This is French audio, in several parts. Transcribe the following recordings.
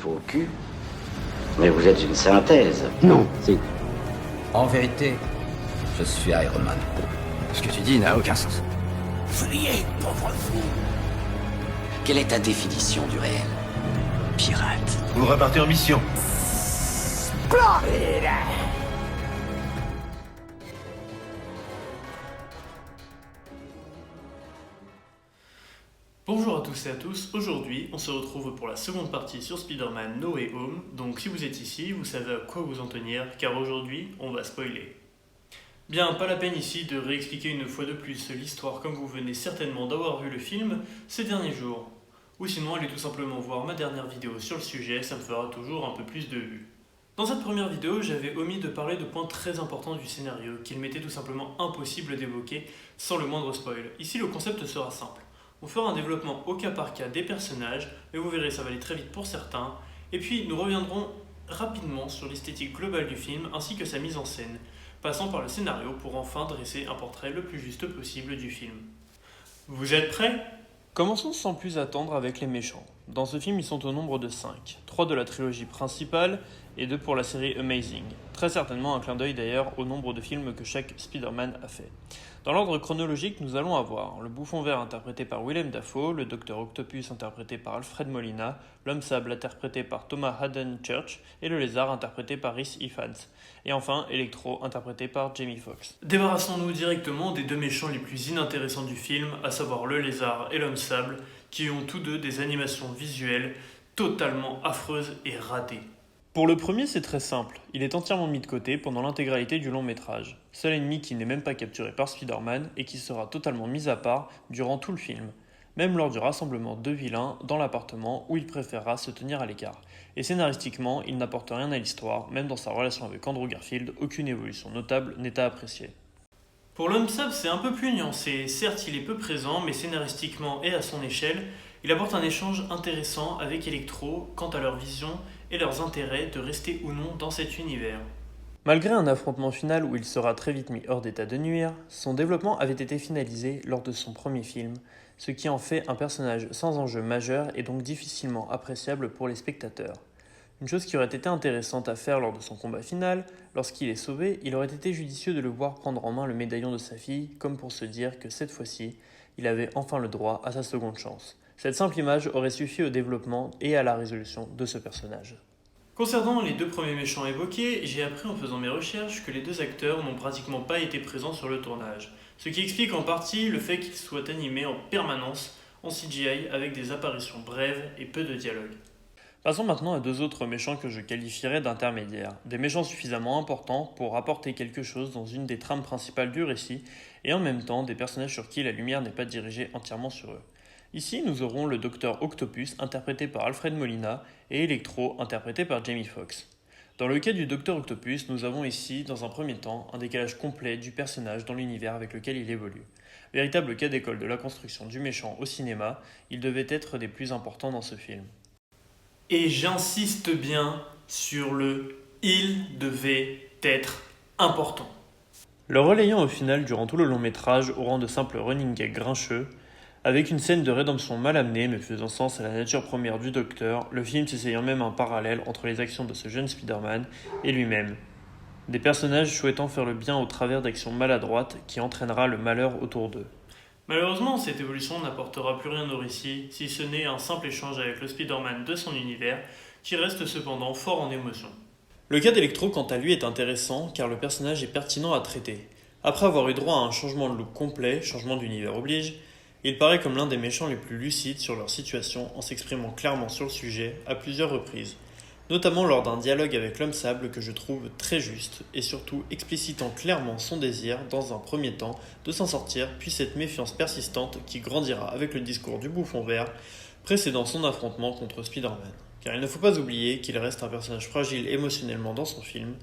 faux cul, mais vous êtes une synthèse. Non, c'est... En vérité, je suis Iron Man. Ce que tu dis n'a aucun sens. Fuyez, pauvre fou. Quelle est ta définition du réel? Pirate. Vous repartez en mission. Bonjour à tous et à tous, aujourd'hui on se retrouve pour la seconde partie sur Spider-Man No Way Home, donc si vous êtes ici, vous savez à quoi vous en tenir, car aujourd'hui on va spoiler. Bien, pas la peine ici de réexpliquer une fois de plus l'histoire comme vous venez certainement d'avoir vu le film ces derniers jours. Ou sinon allez tout simplement voir ma dernière vidéo sur le sujet, ça me fera toujours un peu plus de vues. Dans cette première vidéo, j'avais omis de parler de points très importants du scénario, qu'il m'était tout simplement impossible d'évoquer sans le moindre spoil. Ici le concept sera simple. On fera un développement au cas par cas des personnages, et vous verrez ça va aller très vite pour certains, et puis nous reviendrons rapidement sur l'esthétique globale du film ainsi que sa mise en scène, passant par le scénario pour enfin dresser un portrait le plus juste possible du film. Vous êtes prêts ? Commençons sans plus attendre avec les méchants. Dans ce film, ils sont au nombre de 5, 3 de la trilogie principale et 2 pour la série Amazing. Très certainement un clin d'œil d'ailleurs au nombre de films que chaque Spider-Man a fait. Dans l'ordre chronologique, nous allons avoir le Bouffon Vert interprété par Willem Dafoe, le Docteur Octopus interprété par Alfred Molina, l'Homme Sable interprété par Thomas Haden Church et le Lézard interprété par Rhys Ifans. Et enfin, Electro interprété par Jamie Foxx. Débarrassons-nous directement des deux méchants les plus inintéressants du film, à savoir le Lézard et l'Homme Sable, qui ont tous deux des animations visuelles totalement affreuses et ratées. Pour le premier, c'est très simple. Il est entièrement mis de côté pendant l'intégralité du long métrage. Seul ennemi qui n'est même pas capturé par Spider-Man et qui sera totalement mis à part durant tout le film. Même lors du rassemblement de vilains dans l'appartement où il préférera se tenir à l'écart. Et scénaristiquement, il n'apporte rien à l'histoire, même dans sa relation avec Andrew Garfield, aucune évolution notable n'est à apprécier. Pour l'Homme Sable, c'est un peu plus nuancé. Certes, il est peu présent, mais scénaristiquement et à son échelle, il apporte un échange intéressant avec Electro quant à leur vision et leurs intérêts de rester ou non dans cet univers. Malgré un affrontement final où il sera très vite mis hors d'état de nuire, son développement avait été finalisé lors de son premier film, ce qui en fait un personnage sans enjeu majeur et donc difficilement appréciable pour les spectateurs. Une chose qui aurait été intéressante à faire lors de son combat final, lorsqu'il est sauvé, il aurait été judicieux de le voir prendre en main le médaillon de sa fille, comme pour se dire que cette fois-ci, il avait enfin le droit à sa seconde chance. Cette simple image aurait suffi au développement et à la résolution de ce personnage. Concernant les deux premiers méchants évoqués, j'ai appris en faisant mes recherches que les deux acteurs n'ont pratiquement pas été présents sur le tournage, ce qui explique en partie le fait qu'ils soient animés en permanence en CGI avec des apparitions brèves et peu de dialogue. Passons maintenant à deux autres méchants que je qualifierais d'intermédiaires, des méchants suffisamment importants pour apporter quelque chose dans une des trames principales du récit, et en même temps des personnages sur qui la lumière n'est pas dirigée entièrement sur eux. Ici, nous aurons le Docteur Octopus, interprété par Alfred Molina, et Electro, interprété par Jamie Foxx. Dans le cas du Docteur Octopus, nous avons ici, dans un premier temps, un décalage complet du personnage dans l'univers avec lequel il évolue. Véritable cas d'école de la construction du méchant au cinéma, il devait être des plus importants dans ce film. Et j'insiste bien sur le « il devait être important ». Le relayant au final durant tout le long métrage au rang de simple running gag grincheux, avec une scène de rédemption mal amenée mais faisant sens à la nature première du Docteur, le film s'essayant même un parallèle entre les actions de ce jeune Spider-Man et lui-même. Des personnages souhaitant faire le bien au travers d'actions maladroites qui entraînera le malheur autour d'eux. Malheureusement, cette évolution n'apportera plus rien au récit, si ce n'est un simple échange avec le Spider-Man de son univers, qui reste cependant fort en émotion. Le cas d'Electro, quant à lui, est intéressant car le personnage est pertinent à traiter. Après avoir eu droit à un changement de look complet, changement d'univers oblige, il paraît comme l'un des méchants les plus lucides sur leur situation en s'exprimant clairement sur le sujet à plusieurs reprises, notamment lors d'un dialogue avec l'Homme Sable que je trouve très juste et surtout explicitant clairement son désir, dans un premier temps, de s'en sortir, puis cette méfiance persistante qui grandira avec le discours du Bouffon Vert précédant son affrontement contre Spider-Man. Car il ne faut pas oublier qu'il reste un personnage fragile émotionnellement dans son film,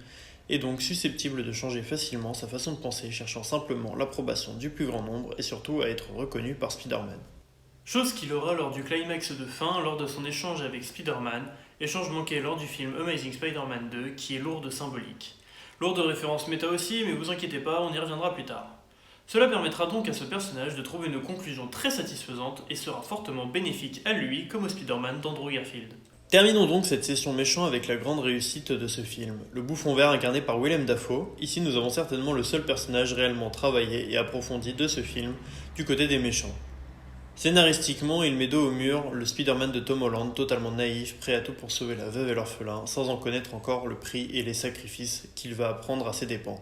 et donc susceptible de changer facilement sa façon de penser, cherchant simplement l'approbation du plus grand nombre et surtout à être reconnu par Spider-Man. Chose qu'il aura lors du climax de fin, lors de son échange avec Spider-Man, échange manqué lors du film Amazing Spider-Man 2, qui est lourd de symbolique. Lourd de références méta aussi, mais vous inquiétez pas, on y reviendra plus tard. Cela permettra donc à ce personnage de trouver une conclusion très satisfaisante et sera fortement bénéfique à lui comme au Spider-Man d'Andrew Garfield. Terminons donc cette session méchant avec la grande réussite de ce film. Le bouffon vert incarné par Willem Dafoe. Ici nous avons certainement le seul personnage réellement travaillé et approfondi de ce film du côté des méchants. Scénaristiquement, il met dos au mur le Spider-Man de Tom Holland, totalement naïf, prêt à tout pour sauver la veuve et l'orphelin, sans en connaître encore le prix et les sacrifices qu'il va apprendre à ses dépens.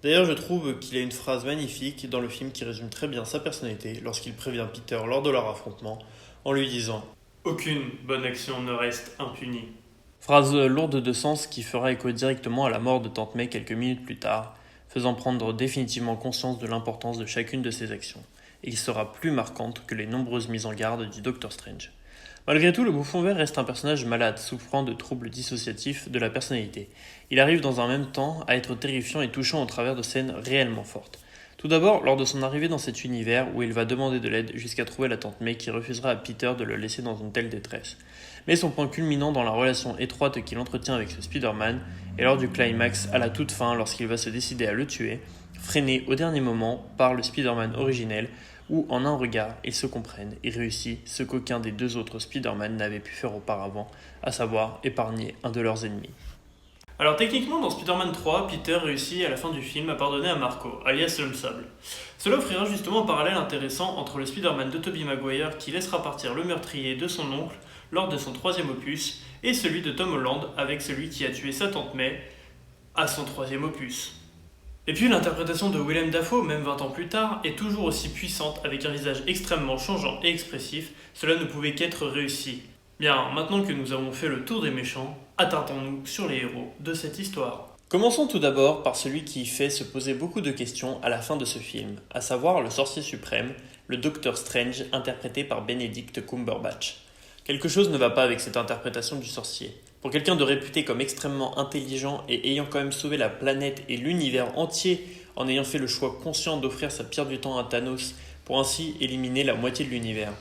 D'ailleurs, je trouve qu'il y a une phrase magnifique dans le film qui résume très bien sa personnalité lorsqu'il prévient Peter lors de leur affrontement en lui disant « Aucune bonne action ne reste impunie ». Phrase lourde de sens qui fera écho directement à la mort de Tante May quelques minutes plus tard, faisant prendre définitivement conscience de l'importance de chacune de ses actions, et qui sera plus marquante que les nombreuses mises en garde du Docteur Strange. Malgré tout, le bouffon vert reste un personnage malade, souffrant de troubles dissociatifs de la personnalité. Il arrive dans un même temps à être terrifiant et touchant au travers de scènes réellement fortes. Tout d'abord, lors de son arrivée dans cet univers où il va demander de l'aide jusqu'à trouver la tante May qui refusera à Peter de le laisser dans une telle détresse. Mais son point culminant dans la relation étroite qu'il entretient avec ce Spider-Man est lors du climax à la toute fin lorsqu'il va se décider à le tuer, freiné au dernier moment par le Spider-Man originel où en un regard ils se comprennent et réussissent ce qu'aucun des deux autres Spider-Man n'avait pu faire auparavant, à savoir épargner un de leurs ennemis. Alors techniquement dans Spider-Man 3, Peter réussit à la fin du film à pardonner à Marco, alias l'homme sable. Cela offrira justement un parallèle intéressant entre le Spider-Man de Tobey Maguire qui laissera partir le meurtrier de son oncle lors de son troisième opus et celui de Tom Holland avec celui qui a tué sa tante May à son troisième opus. Et puis l'interprétation de Willem Dafoe, même 20 ans plus tard, est toujours aussi puissante avec un visage extrêmement changeant et expressif, cela ne pouvait qu'être réussi. Bien, maintenant que nous avons fait le tour des méchants, attardons-nous sur les héros de cette histoire. Commençons tout d'abord par celui qui fait se poser beaucoup de questions à la fin de ce film, à savoir le sorcier suprême, le Docteur Strange, interprété par Benedict Cumberbatch. Quelque chose ne va pas avec cette interprétation du sorcier. Pour quelqu'un de réputé comme extrêmement intelligent et ayant quand même sauvé la planète et l'univers entier en ayant fait le choix conscient d'offrir sa pierre du temps à Thanos pour ainsi éliminer la moitié de l'univers.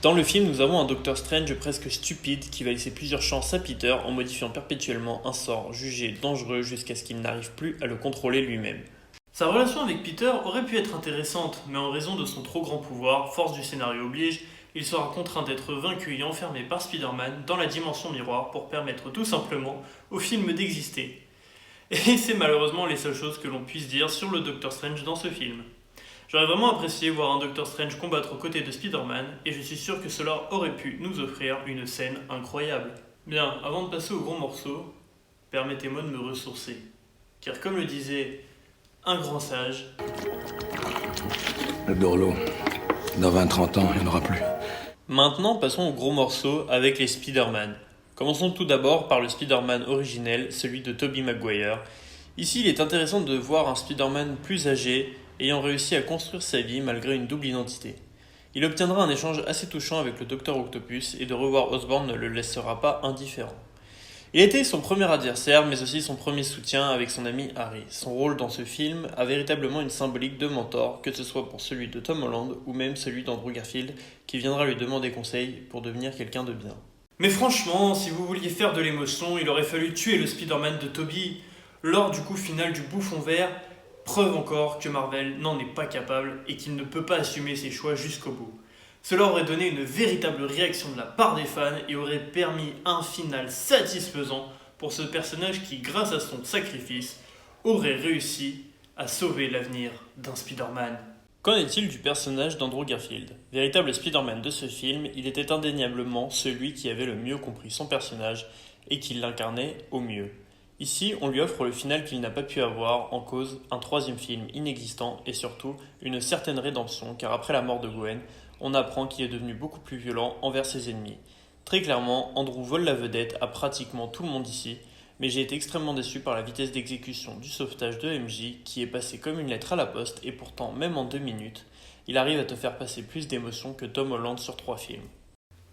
Dans le film, nous avons un Docteur Strange presque stupide qui va laisser plusieurs chances à Peter en modifiant perpétuellement un sort jugé dangereux jusqu'à ce qu'il n'arrive plus à le contrôler lui-même. Sa relation avec Peter aurait pu être intéressante, mais en raison de son trop grand pouvoir, force du scénario oblige, il sera contraint d'être vaincu et enfermé par Spider-Man dans la dimension miroir pour permettre tout simplement au film d'exister. Et c'est malheureusement les seules choses que l'on puisse dire sur le Docteur Strange dans ce film. J'aurais vraiment apprécié voir un Docteur Strange combattre aux côtés de Spider-Man, et je suis sûr que cela aurait pu nous offrir une scène incroyable. Bien, avant de passer au gros morceau, permettez-moi de me ressourcer. Car comme le disait un grand sage... Le Dorlo, dans 20-30 ans, il n'y en aura plus. Maintenant, passons au gros morceau avec les Spider-Man. Commençons tout d'abord par le Spider-Man originel, celui de Tobey Maguire. Ici, il est intéressant de voir un Spider-Man plus âgé, ayant réussi à construire sa vie malgré une double identité. Il obtiendra un échange assez touchant avec le Docteur Octopus et de revoir Osborn ne le laissera pas indifférent. Il était son premier adversaire, mais aussi son premier soutien avec son ami Harry. Son rôle dans ce film a véritablement une symbolique de mentor, que ce soit pour celui de Tom Holland ou même celui d'Andrew Garfield, qui viendra lui demander conseil pour devenir quelqu'un de bien. Mais franchement, si vous vouliez faire de l'émotion, il aurait fallu tuer le Spider-Man de Tobey lors du coup final du bouffon vert, preuve encore que Marvel n'en est pas capable et qu'il ne peut pas assumer ses choix jusqu'au bout. Cela aurait donné une véritable réaction de la part des fans et aurait permis un final satisfaisant pour ce personnage qui, grâce à son sacrifice, aurait réussi à sauver l'avenir d'un Spider-Man. Qu'en est-il du personnage d'Andrew Garfield ? Véritable Spider-Man de ce film, il était indéniablement celui qui avait le mieux compris son personnage et qui l'incarnait au mieux. Ici, on lui offre le final qu'il n'a pas pu avoir, en cause un troisième film inexistant et surtout une certaine rédemption, car après la mort de Gwen, on apprend qu'il est devenu beaucoup plus violent envers ses ennemis. Très clairement, Andrew vole la vedette à pratiquement tout le monde ici, mais j'ai été extrêmement déçu par la vitesse d'exécution du sauvetage de MJ qui est passé comme une lettre à la poste et pourtant, même en 2 minutes, il arrive à te faire passer plus d'émotions que Tom Holland sur 3 films.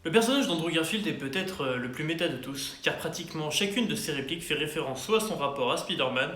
Le personnage d'Andrew Garfield est peut-être le plus méta de tous, car pratiquement chacune de ses répliques fait référence soit à son rapport à Spider-Man,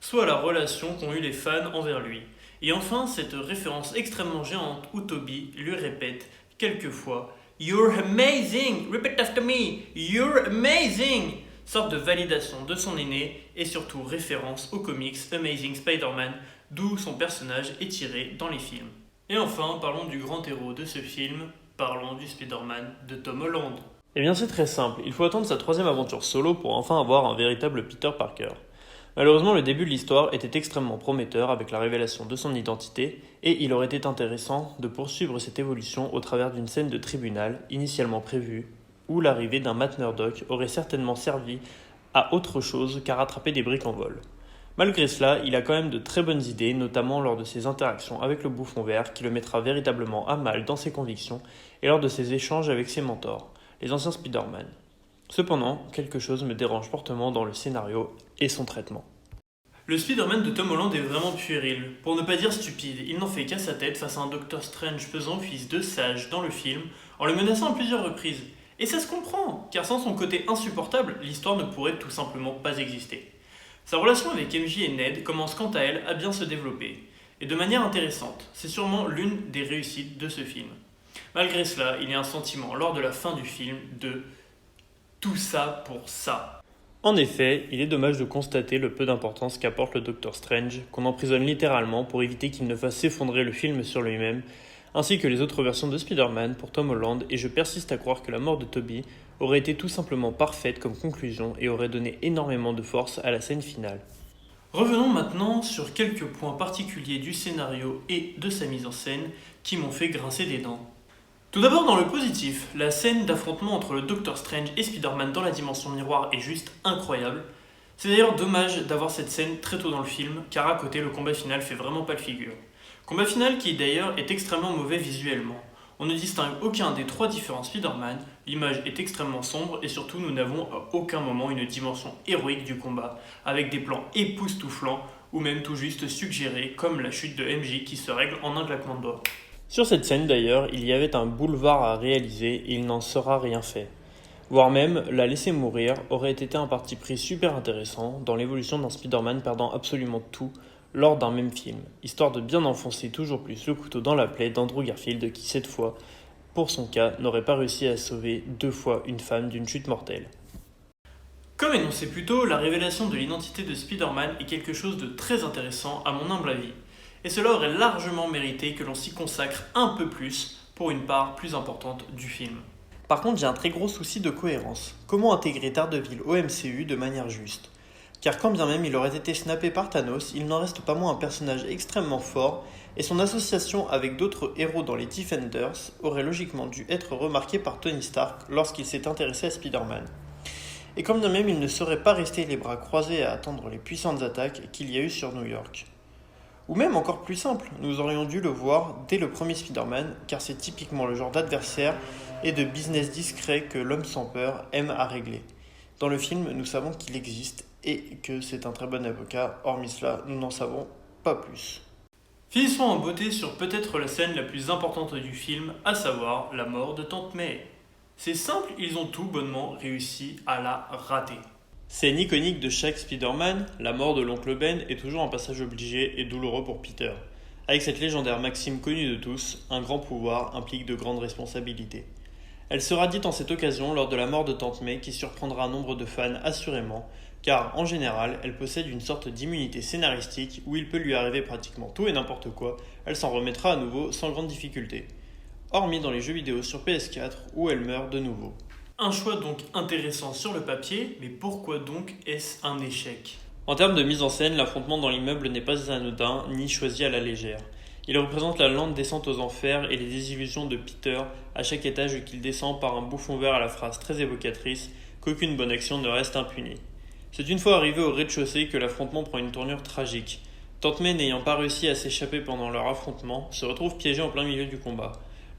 soit à la relation qu'ont eu les fans envers lui. Et enfin, cette référence extrêmement géante où Tobey lui répète quelquefois « You're amazing! Repeat after me! You're amazing !» sorte de validation de son aîné et surtout référence au comics Amazing Spider-Man, d'où son personnage est tiré dans les films. Et enfin, parlons du grand héros de ce film, parlons du Spider-Man de Tom Holland. Eh bien c'est très simple, il faut attendre sa troisième aventure solo pour enfin avoir un véritable Peter Parker. Malheureusement, le début de l'histoire était extrêmement prometteur avec la révélation de son identité, et il aurait été intéressant de poursuivre cette évolution au travers d'une scène de tribunal initialement prévue, où l'arrivée d'un Matt Murdock aurait certainement servi à autre chose qu'à rattraper des briques en vol. Malgré cela, il a quand même de très bonnes idées, notamment lors de ses interactions avec le Bouffon Vert, qui le mettra véritablement à mal dans ses convictions, et lors de ses échanges avec ses mentors, les anciens Spider-Man. Cependant, quelque chose me dérange fortement dans le scénario et son traitement. Le Spider-Man de Tom Holland est vraiment puéril, pour ne pas dire stupide. Il n'en fait qu'à sa tête face à un Doctor Strange faisant office de sage dans le film, en le menaçant à plusieurs reprises. Et ça se comprend, car sans son côté insupportable, l'histoire ne pourrait tout simplement pas exister. Sa relation avec MJ et Ned commence quant à elle à bien se développer, et de manière intéressante. C'est sûrement l'une des réussites de ce film. Malgré cela, il y a un sentiment lors de la fin du film de tout ça pour ça. En effet, il est dommage de constater le peu d'importance qu'apporte le Docteur Strange, qu'on emprisonne littéralement pour éviter qu'il ne fasse s'effondrer le film sur lui-même, ainsi que les autres versions de Spider-Man pour Tom Holland, et je persiste à croire que la mort de Tobey aurait été tout simplement parfaite comme conclusion et aurait donné énormément de force à la scène finale. Revenons maintenant sur quelques points particuliers du scénario et de sa mise en scène qui m'ont fait grincer des dents. Tout d'abord dans le positif, la scène d'affrontement entre le Docteur Strange et Spider-Man dans la dimension miroir est juste incroyable. C'est d'ailleurs dommage d'avoir cette scène très tôt dans le film, car à côté le combat final fait vraiment pas le figure. Combat final qui d'ailleurs est extrêmement mauvais visuellement. On ne distingue aucun des trois différents Spider-Man, l'image est extrêmement sombre et surtout nous n'avons à aucun moment une dimension héroïque du combat, avec des plans époustouflants ou même tout juste suggérés comme la chute de MJ qui se règle en un claquement de doigts. Sur cette scène d'ailleurs, il y avait un boulevard à réaliser et il n'en sera rien fait. Voire même, la laisser mourir aurait été un parti pris super intéressant dans l'évolution d'un Spider-Man perdant absolument tout lors d'un même film, histoire de bien enfoncer toujours plus le couteau dans la plaie d'Andrew Garfield qui cette fois, pour son cas, n'aurait pas réussi à sauver 2 fois une femme d'une chute mortelle. Comme énoncé plus tôt, la révélation de l'identité de Spider-Man est quelque chose de très intéressant à mon humble avis. Et cela aurait largement mérité que l'on s'y consacre un peu plus pour une part plus importante du film. Par contre, j'ai un très gros souci de cohérence. Comment intégrer Daredevil au MCU de manière juste ? Car quand bien même il aurait été snappé par Thanos, il n'en reste pas moins un personnage extrêmement fort, et son association avec d'autres héros dans les Defenders aurait logiquement dû être remarquée par Tony Stark lorsqu'il s'est intéressé à Spider-Man. Et quand bien même il ne serait pas resté les bras croisés à attendre les puissantes attaques qu'il y a eu sur New York. Ou même encore plus simple, nous aurions dû le voir dès le premier Spider-Man, car c'est typiquement le genre d'adversaire et de business discret que l'homme sans peur aime à régler. Dans le film, nous savons qu'il existe et que c'est un très bon avocat, hormis cela, nous n'en savons pas plus. Finissons en beauté sur peut-être la scène la plus importante du film, à savoir la mort de Tante May. C'est simple, ils ont tout bonnement réussi à la rater. Scène iconique de chaque Spider-Man, la mort de l'oncle Ben est toujours un passage obligé et douloureux pour Peter. Avec cette légendaire maxime connue de tous, un grand pouvoir implique de grandes responsabilités. Elle sera dite en cette occasion lors de la mort de Tante May qui surprendra un nombre de fans assurément, car en général, elle possède une sorte d'immunité scénaristique où il peut lui arriver pratiquement tout et n'importe quoi, elle s'en remettra à nouveau sans grande difficulté. Hormis dans les jeux vidéo sur PS4 où elle meurt de nouveau. Un choix donc intéressant sur le papier, mais pourquoi donc est-ce un échec ? En termes de mise en scène, l'affrontement dans l'immeuble n'est pas anodin ni choisi à la légère. Il représente la lente descente aux enfers et les désillusions de Peter à chaque étage qu'il descend par un bouffon vert à la phrase très évocatrice qu'aucune bonne action ne reste impunie. C'est une fois arrivé au rez-de-chaussée que l'affrontement prend une tournure tragique. Tante May n'ayant pas réussi à s'échapper pendant leur affrontement, se retrouve piégée en plein milieu du combat.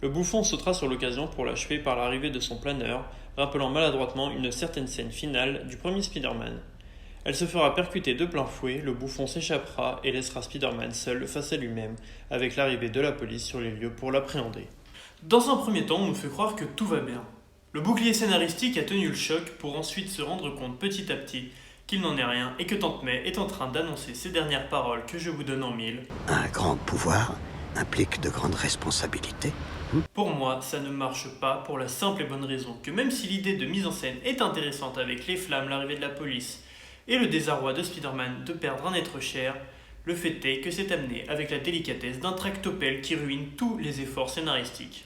Le bouffon sautera sur l'occasion pour l'achever par l'arrivée de son planeur, rappelant maladroitement une certaine scène finale du premier Spider-Man. Elle se fera percuter de plein fouet, le bouffon s'échappera et laissera Spider-Man seul face à lui-même, avec l'arrivée de la police sur les lieux pour l'appréhender. Dans un premier temps, on nous fait croire que tout va bien. Le bouclier scénaristique a tenu le choc pour ensuite se rendre compte petit à petit qu'il n'en est rien et que Tante May est en train d'annoncer ces dernières paroles que je vous donne en mille. Un grand pouvoir implique de grandes responsabilités. Pour moi, ça ne marche pas pour la simple et bonne raison que même si l'idée de mise en scène est intéressante avec les flammes, l'arrivée de la police et le désarroi de Spider-Man de perdre un être cher, le fait est que c'est amené avec la délicatesse d'un tractopelle qui ruine tous les efforts scénaristiques.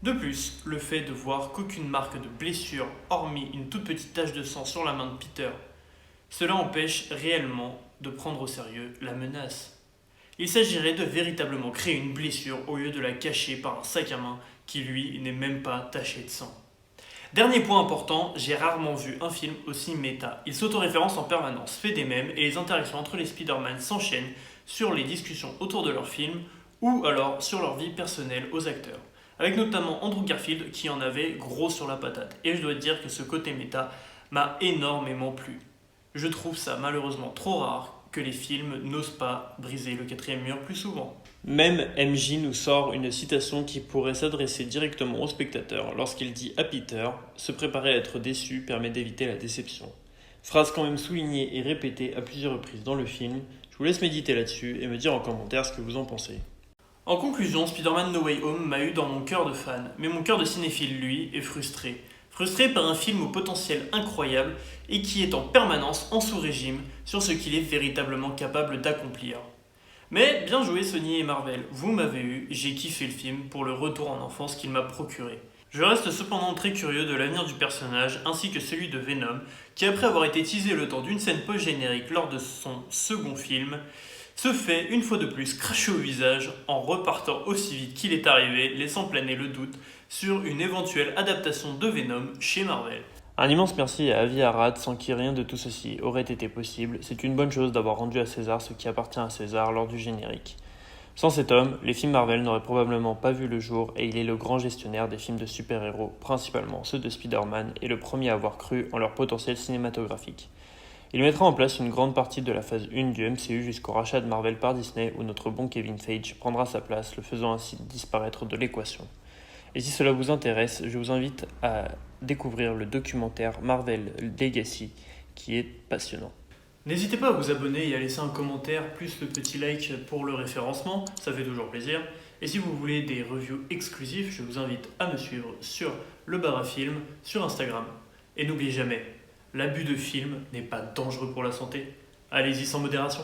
De plus, le fait de voir qu'aucune marque de blessure, hormis une toute petite tache de sang sur la main de Peter, cela empêche réellement de prendre au sérieux la menace. Il s'agirait de véritablement créer une blessure au lieu de la cacher par un sac à main qui lui n'est même pas taché de sang. Dernier point important, j'ai rarement vu un film aussi méta. Il s'autoréférence en permanence, fait des mèmes et les interactions entre les Spider-Man s'enchaînent sur les discussions autour de leur film ou alors sur leur vie personnelle aux acteurs. Avec notamment Andrew Garfield qui en avait gros sur la patate. Et je dois dire que ce côté méta m'a énormément plu. Je trouve ça malheureusement trop rare que les films n'osent pas briser le quatrième mur plus souvent. Même MJ nous sort une citation qui pourrait s'adresser directement au spectateur lorsqu'il dit à Peter « Se préparer à être déçu permet d'éviter la déception ». Phrase quand même soulignée et répétée à plusieurs reprises dans le film. Je vous laisse méditer là-dessus et me dire en commentaire ce que vous en pensez. En conclusion, Spider-Man No Way Home m'a eu dans mon cœur de fan, mais mon cœur de cinéphile, lui, est frustré. Frustré par un film au potentiel incroyable et qui est en permanence en sous-régime sur ce qu'il est véritablement capable d'accomplir. Mais bien joué Sony et Marvel, vous m'avez eu, j'ai kiffé le film pour le retour en enfance qu'il m'a procuré. Je reste cependant très curieux de l'avenir du personnage ainsi que celui de Venom, qui après avoir été teasé le temps d'une scène post-générique lors de son second film, se fait une fois de plus cracher au visage en repartant aussi vite qu'il est arrivé, laissant planer le doute sur une éventuelle adaptation de Venom chez Marvel. Un immense merci à Avi Arad, sans qui rien de tout ceci aurait été possible. C'est une bonne chose d'avoir rendu à César ce qui appartient à César lors du générique. Sans cet homme, les films Marvel n'auraient probablement pas vu le jour et il est le grand gestionnaire des films de super-héros, principalement ceux de Spider-Man, et le premier à avoir cru en leur potentiel cinématographique. Il mettra en place une grande partie de la phase 1 du MCU jusqu'au rachat de Marvel par Disney où notre bon Kevin Feige prendra sa place, le faisant ainsi disparaître de l'équation. Et si cela vous intéresse, je vous invite à découvrir le documentaire Marvel Legacy qui est passionnant. N'hésitez pas à vous abonner et à laisser un commentaire plus le petit like pour le référencement, ça fait toujours plaisir. Et si vous voulez des reviews exclusives, je vous invite à me suivre sur le Barafilm sur Instagram. Et n'oubliez jamais, l'abus de film n'est pas dangereux pour la santé. Allez-y sans modération.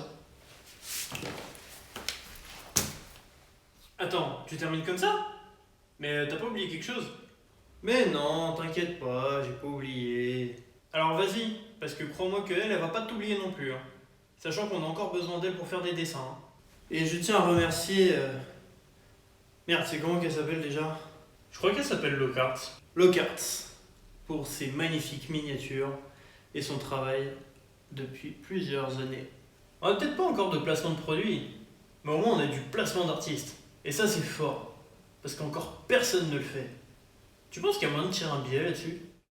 Attends, tu termines comme ça ? Mais t'as pas oublié quelque chose ? Mais non, t'inquiète pas, j'ai pas oublié. Alors vas-y, parce que crois-moi qu'elle va pas t'oublier non plus. Hein. Sachant qu'on a encore besoin d'elle pour faire des dessins. Hein. Et je tiens à remercier... Merde, c'est comment qu'elle s'appelle déjà ? Je crois qu'elle s'appelle Lockhart. Lockhart, pour ses magnifiques miniatures et son travail depuis plusieurs années. On a peut-être pas encore de placement de produit, mais au moins on a du placement d'artiste. Et ça c'est fort, parce qu'encore personne ne le fait. Tu penses qu'il y a moyen de tirer un billet là-dessus ?